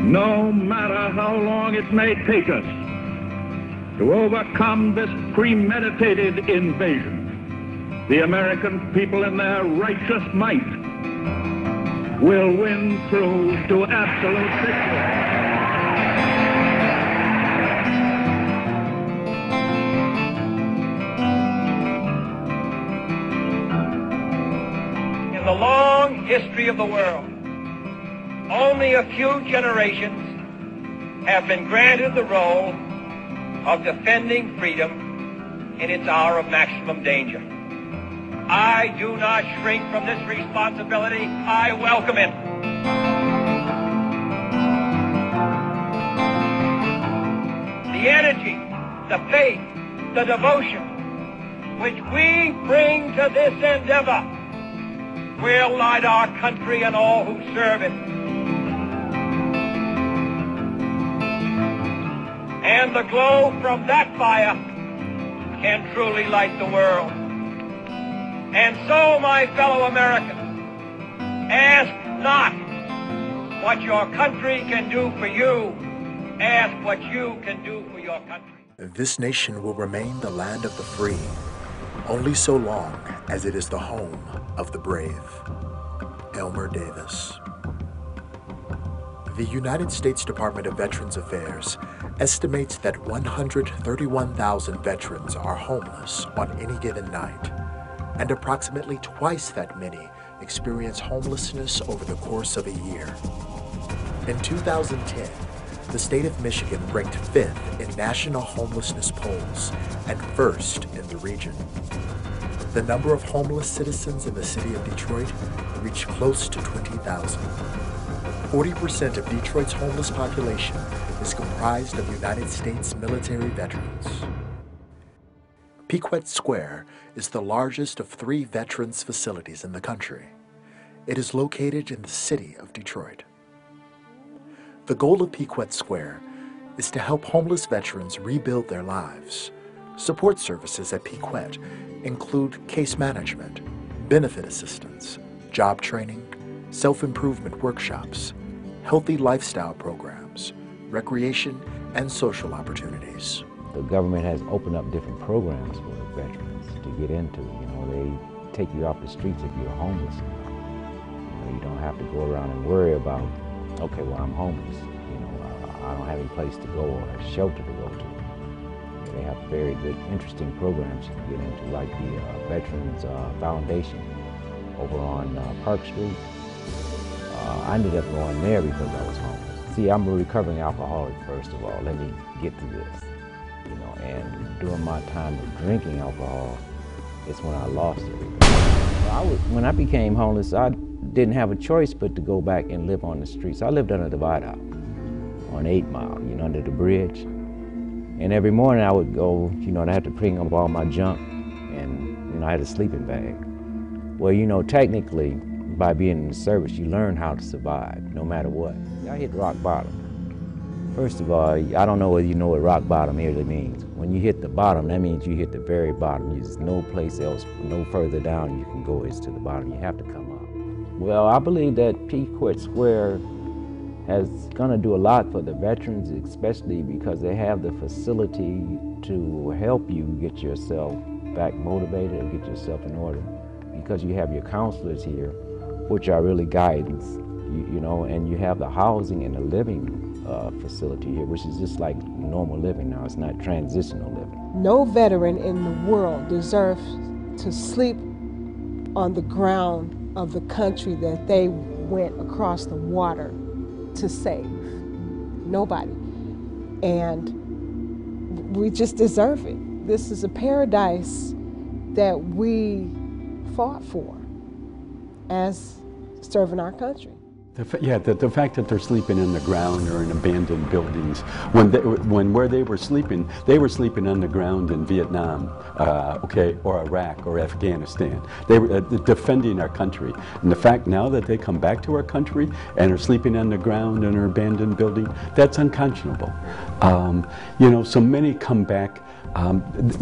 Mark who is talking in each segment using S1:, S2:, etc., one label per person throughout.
S1: no matter how long it may take us to overcome this premeditated invasion, the American people in their righteous might will win through to absolute victory.
S2: In the long history of the world, only a few generations have been granted the role of defending freedom in its hour of maximum danger. I do not shrink from this responsibility. I welcome it. The energy, the faith, the devotion which we bring to this endeavor will light our country and all who serve it. And the glow from that fire can truly light the world. And so, my fellow Americans, ask not what your country can do for you. Ask what you can do for your country.
S3: This nation will remain the land of the free only so long as it is the home of the brave. Elmer Davis. The United States Department of Veterans Affairs estimates that 131,000 veterans are homeless on any given night, and approximately twice that many experience homelessness over the course of a year. In 2010, the state of Michigan ranked 5th in national homelessness polls and 1st in the region. The number of homeless citizens in the city of Detroit reached close to 20,000. 40% of Detroit's homeless population is comprised of United States military veterans. Piquette Square is the largest of 3 veterans facilities in the country. It is located in the city of Detroit. The goal of Piquette Square is to help homeless veterans rebuild their lives. Support services at Piquette include case management, benefit assistance, job training, self-improvement workshops, healthy lifestyle programs, recreation, and social opportunities.
S4: The government has opened up different programs for veterans to get into. You know, they take you off the streets if you're homeless. You know, you don't have to go around and worry about, okay, well, I'm homeless. You know, I don't have any place to go or a shelter to go to. You know, they have very good, interesting programs you can get into, like the Veterans Foundation over on Park Street. I ended up going there because I was homeless. See, I'm a recovering alcoholic, first of all. Let me get to this. You know, and during my time of drinking alcohol, it's when I lost everything. When I became homeless, I didn't have a choice but to go back and live on the streets. I lived under the viaduct on 8 Mile, you know, under the bridge. And every morning I would go, you know, and I had to bring up all my junk, and, you know, I had a sleeping bag. Well, you know, technically, by being in the service, you learn how to survive, no matter what. I hit rock bottom. First of all, I don't know whether you know what rock bottom really means. When you hit the bottom, that means you hit the very bottom. There's no place else, no further down you can go is to the bottom. You have to come up. Well, I believe that Piquette Square is gonna do a lot for the veterans, especially because they have the facility to help you get yourself back motivated and get yourself in order. Because you have your counselors here, which are really guidance, you know, and you have the housing and the living facility here, which is just like normal living now. It's not transitional living.
S5: No veteran in the world deserves to sleep on the ground of the country that they went across the water to save. Nobody. And we just deserve it. This is a paradise that we fought for as serving our country.
S6: The fact that they're sleeping in the ground or in abandoned buildings. Where they were sleeping on the ground in Vietnam, okay, or Iraq or Afghanistan. They were defending our country. And the fact now that they come back to our country and are sleeping on the ground in an abandoned building, that's unconscionable. You know, so many come back.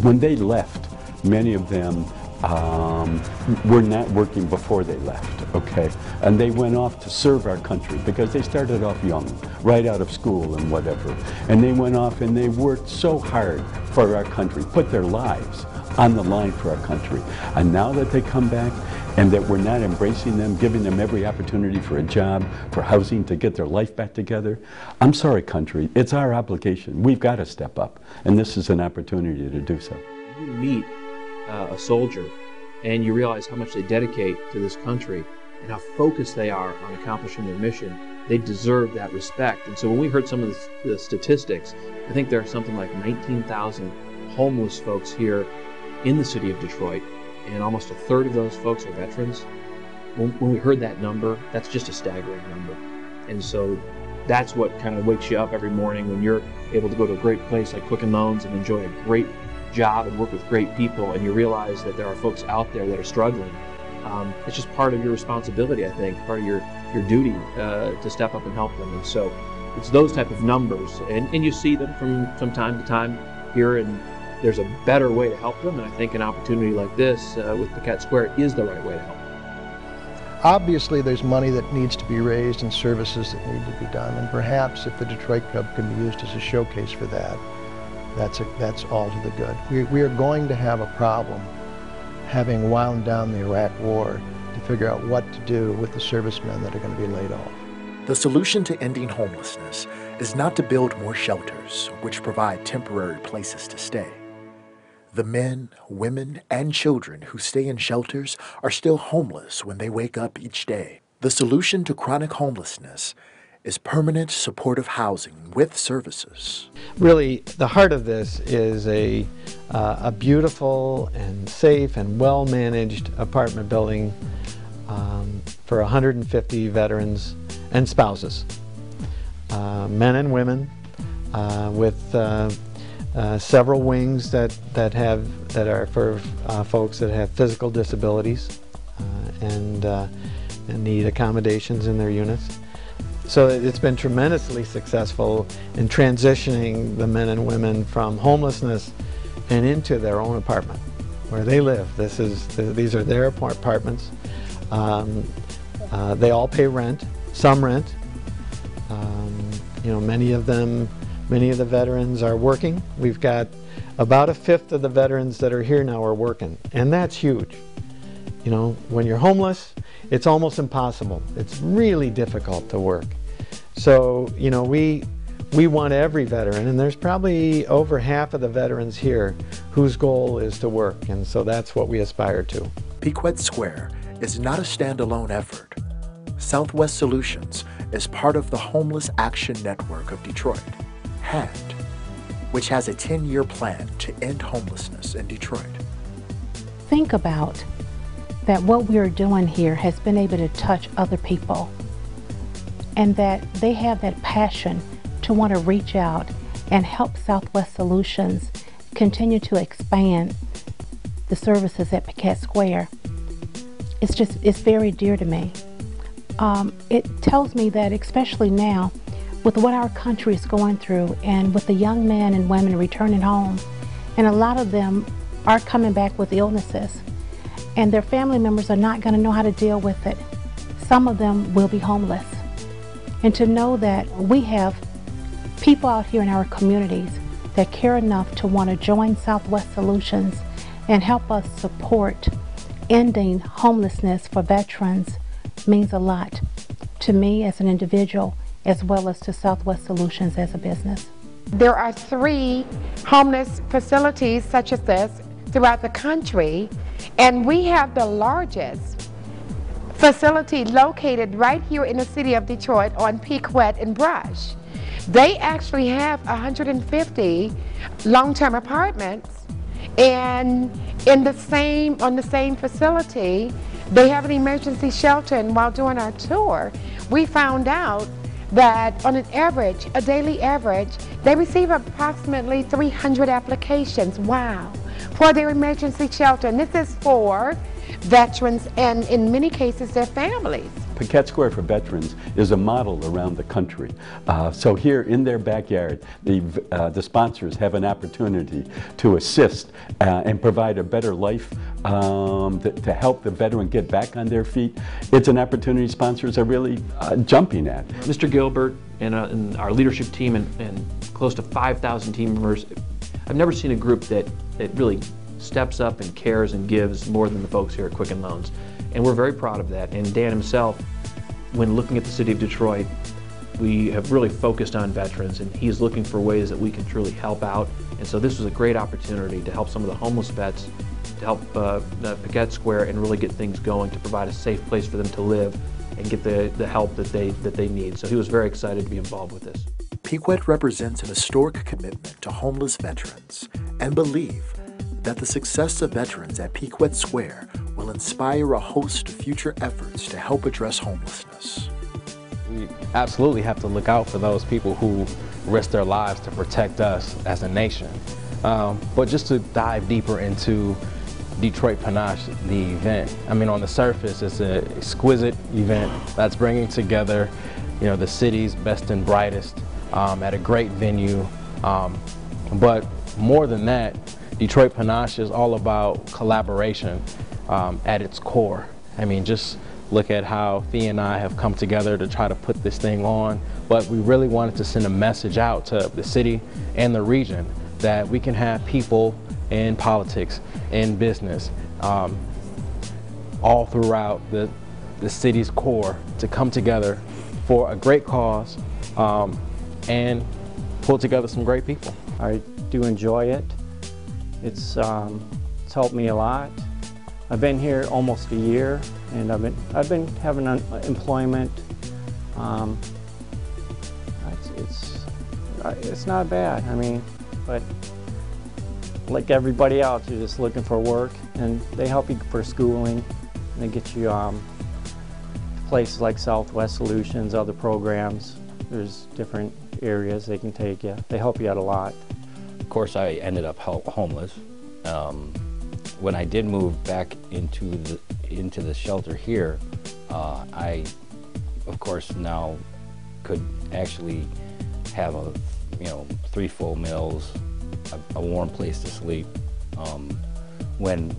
S6: When they left, many of them were not working before they left, okay? And they went off to serve our country because they started off young, right out of school and whatever. And they went off and they worked so hard for our country, put their lives on the line for our country. And now that they come back and that we're not embracing them, giving them every opportunity for a job, for housing, to get their life back together, I'm sorry, country, it's our obligation. We've got to step up, and this is an opportunity to do so.
S7: You meet a soldier and you realize how much they dedicate to this country and how focused they are on accomplishing their mission. They deserve that respect. And so when we heard some of the statistics, I think there are something like 19,000 homeless folks here in the city of Detroit, and almost a third of those folks are veterans. When we heard that number, that's just a staggering number. And so that's what kind of wakes you up every morning when you're able to go to a great place like Quicken Loans and enjoy a great job and work with great people, and you realize that there are folks out there that are struggling. It's just part of your responsibility, I think, part of your duty to step up and help them. And so it's those type of numbers, and you see them from time to time here, and there's a better way to help them, and I think an opportunity like this with Piquette Square is the right way to help them.
S8: Obviously, there's money that needs to be raised and services that need to be done, and perhaps if the Detroit Club can be used as a showcase for that, that's all to the good. We are going to have a problem, having wound down the Iraq War, to figure out what to do with the servicemen that are going to be laid off.
S3: The solution to ending homelessness is not to build more shelters, which provide temporary places to stay. The men, women, and children who stay in shelters are still homeless when they wake up each day. The solution to chronic homelessness is permanent supportive housing with services.
S9: Really, the heart of this is a beautiful and safe and well-managed apartment building for 150 veterans and spouses, men and women, with several wings that are for folks that have physical disabilities and need accommodations in their units. So it's been tremendously successful in transitioning the men and women from homelessness and into their own apartment where they live. These are their apartments. They all pay rent, some rent. Many of the veterans are working. We've got about a fifth of the veterans that are here now are working, and that's huge. When you're homeless, it's almost impossible. It's really difficult to work. So, we want every veteran, and there's probably over half of the veterans here whose goal is to work, and so that's what we aspire to.
S3: Piquette Square is not a standalone effort. Southwest Solutions is part of the Homeless Action Network of Detroit, HAND, which has a 10-year plan to end homelessness in Detroit.
S10: Think about that what we are doing here has been able to touch other people, and that they have that passion to want to reach out and help Southwest Solutions continue to expand the services at Piquette Square. It's very dear to me. It tells me that, especially now, with what our country is going through and with the young men and women returning home, and a lot of them are coming back with illnesses, and their family members are not going to know how to deal with it. Some of them will be homeless. And to know that we have people out here in our communities that care enough to want to join Southwest Solutions and help us support ending homelessness for veterans means a lot to me as an individual, as well as to Southwest Solutions as a business.
S11: There are 3 homeless facilities such as this throughout the country, and we have the largest facility located right here in the city of Detroit on Piquette and Brush. They actually have 150 long-term apartments, and on the same facility, they have an emergency shelter. And while doing our tour, we found out that on an average, a daily average, they receive approximately 300 applications, for their emergency shelter. And this is for veterans and in many cases their families.
S6: Piquette Square for Veterans is a model around the country. So here in their backyard, the sponsors have an opportunity to assist and provide a better life to help the veteran get back on their feet. It's an opportunity sponsors are really jumping at.
S7: Mr. Gilbert and our leadership team and close to 5,000 team members, I've never seen a group that really steps up and cares and gives more than the folks here at Quicken Loans. And we're very proud of that. And Dan himself, when looking at the city of Detroit, we have really focused on veterans, and he's looking for ways that we can truly help out. And so this was a great opportunity to help some of the homeless vets, to help Piquette Square and really get things going, to provide a safe place for them to live and get the help that they need. So he was very excited to be involved with this.
S3: Piquette represents an historic commitment to homeless veterans and believe that the success of veterans at Piquette Square will inspire a host of future efforts to help address homelessness.
S12: We absolutely have to look out for those people who risk their lives to protect us as a nation. But just to dive deeper into Detroit Panache, the event, I mean, on the surface, it's an exquisite event that's bringing together, the city's best and brightest at a great venue. But more than that, Detroit Panache is all about collaboration at its core. I mean, just look at how Thea and I have come together to try to put this thing on, but we really wanted to send a message out to the city and the region that we can have people in politics, in business, all throughout the city's core to come together for a great cause and pull together some great people.
S13: I do enjoy it. It's helped me a lot. I've been here almost a year, and I've been having employment. It's not bad. I mean, but like everybody else, you're just looking for work, and they help you for schooling. And they get you places like Southwest Solutions, other programs. There's different areas they can take you. They help you out a lot.
S14: Of course, I ended up homeless. When I did move back into the shelter here, I, of course, now could actually have 3 full meals, a warm place to sleep. When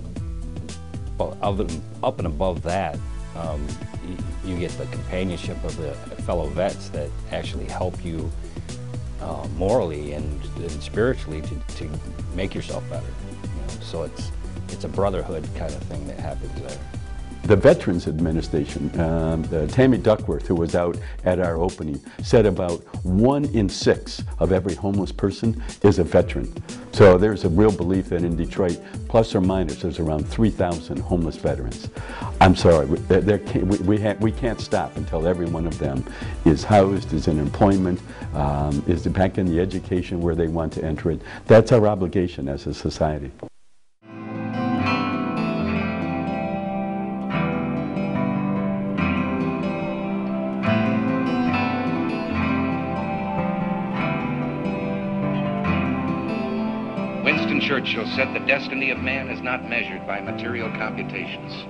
S14: up and above that, you get the companionship of the fellow vets that actually help you morally and spiritually to make yourself better. So it's a brotherhood kind of thing that happens there.
S6: The Veterans Administration, Tammy Duckworth, who was out at our opening, said about 1 in 6 of every homeless person is a veteran. So there's a real belief that in Detroit, plus or minus, there's around 3,000 homeless veterans. I'm sorry, we can't stop until every one of them is housed, is in employment, is back in the education where they want to enter it. That's our obligation as a society.
S15: Churchill said the destiny of man is not measured by material computations.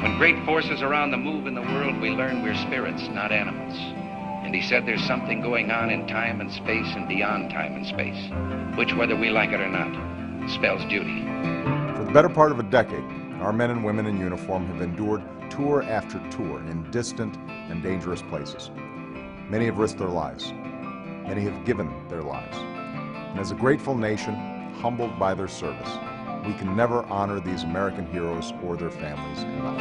S15: When great forces are on the move in the world, we learn we're spirits, not animals. And he said there's something going on in time and space and beyond time and space, which, whether we like it or not, spells duty.
S16: For the better part of a decade, our men and women in uniform have endured tour after tour in distant and dangerous places. Many have risked their lives. Many have given their lives. And as a grateful nation, humbled by their service, we can never honor these American heroes or their families enough.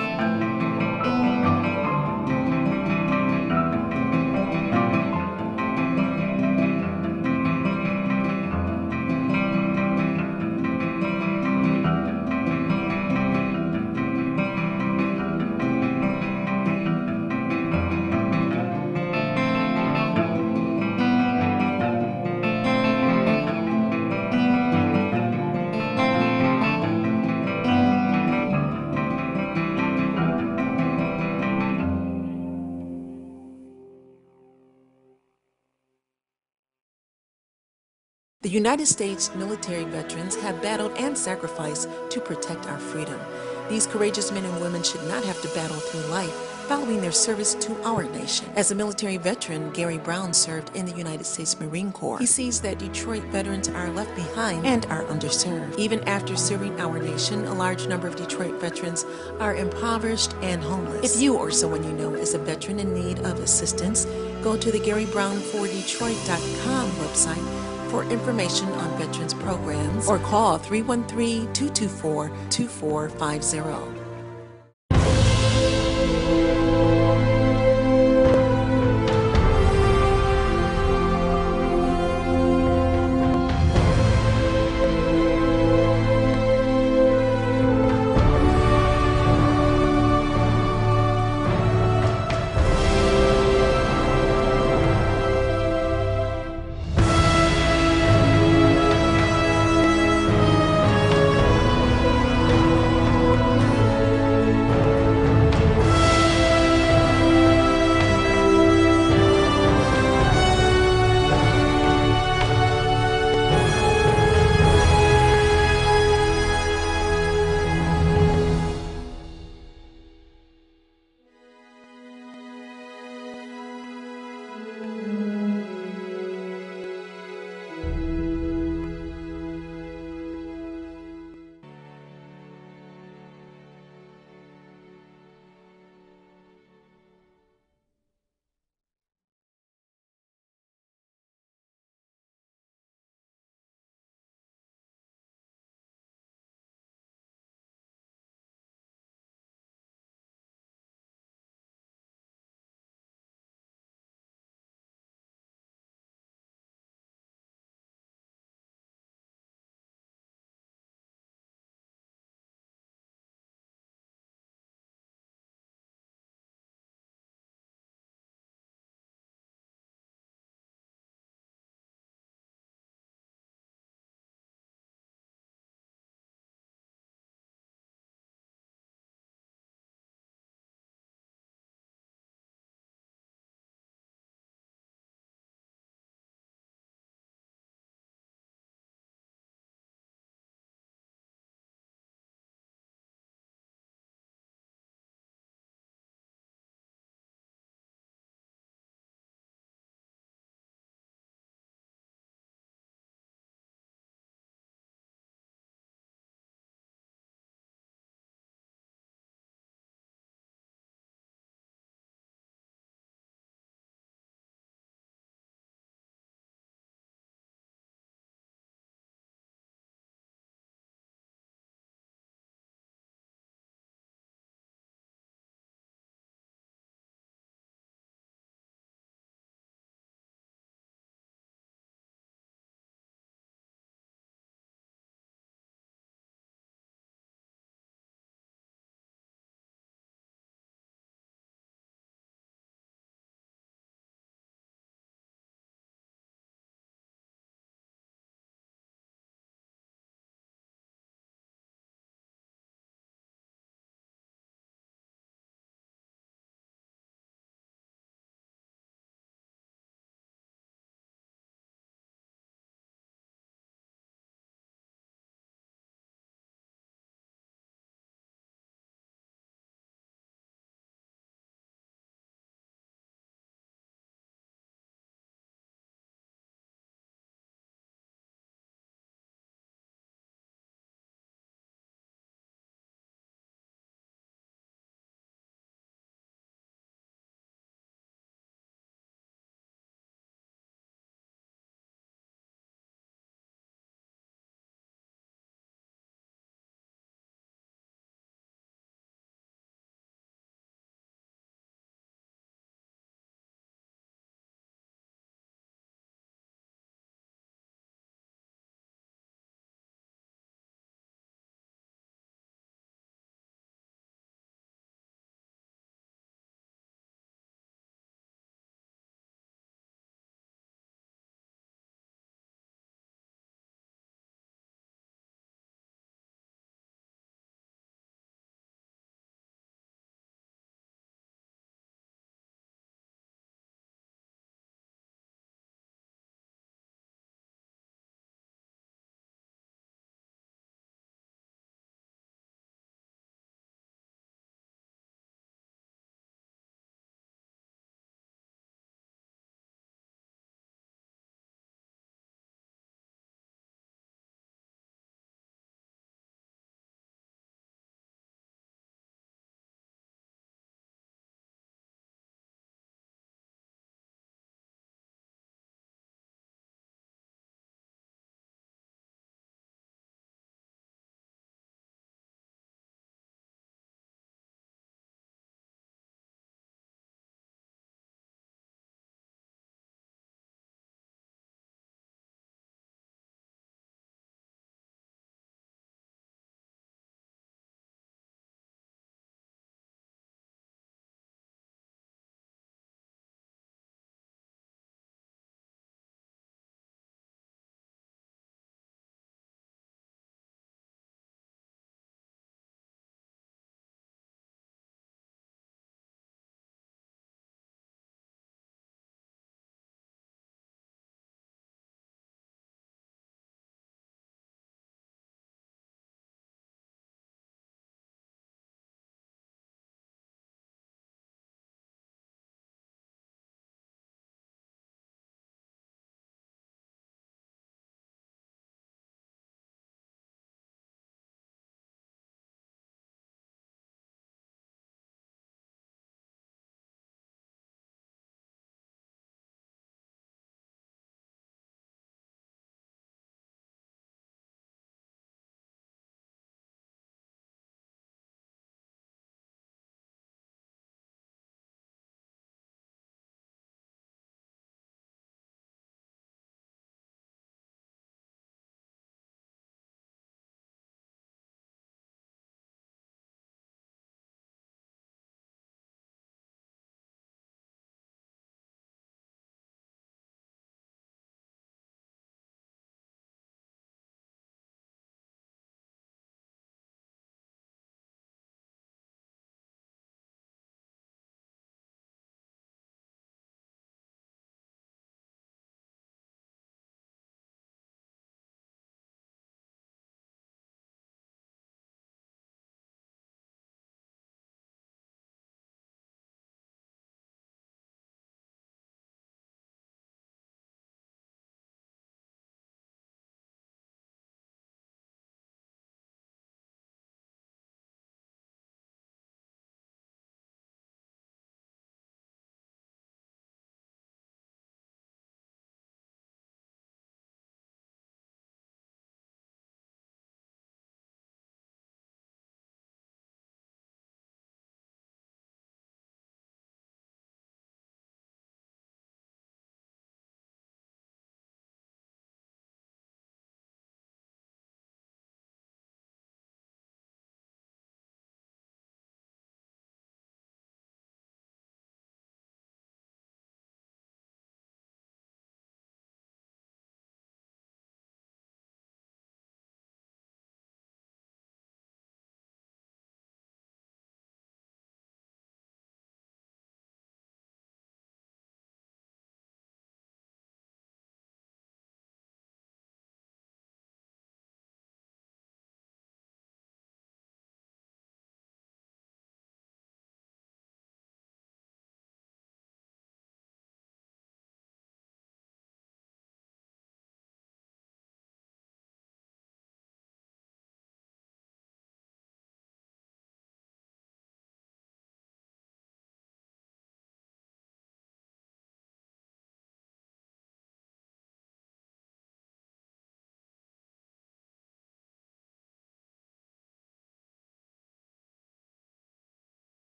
S17: The United States military veterans have battled and sacrificed to protect our freedom. These courageous men and women should not have to battle through life following their service to our nation. As a military veteran, Gary Brown served in the United States Marine Corps. He sees that Detroit veterans are left behind and are underserved. Even after serving our nation, a large number of Detroit veterans are impoverished and homeless. If you or someone you know is a veteran in need of assistance, go to the GaryBrown4Detroit.com website for information on veterans programs or call 313-224-2450.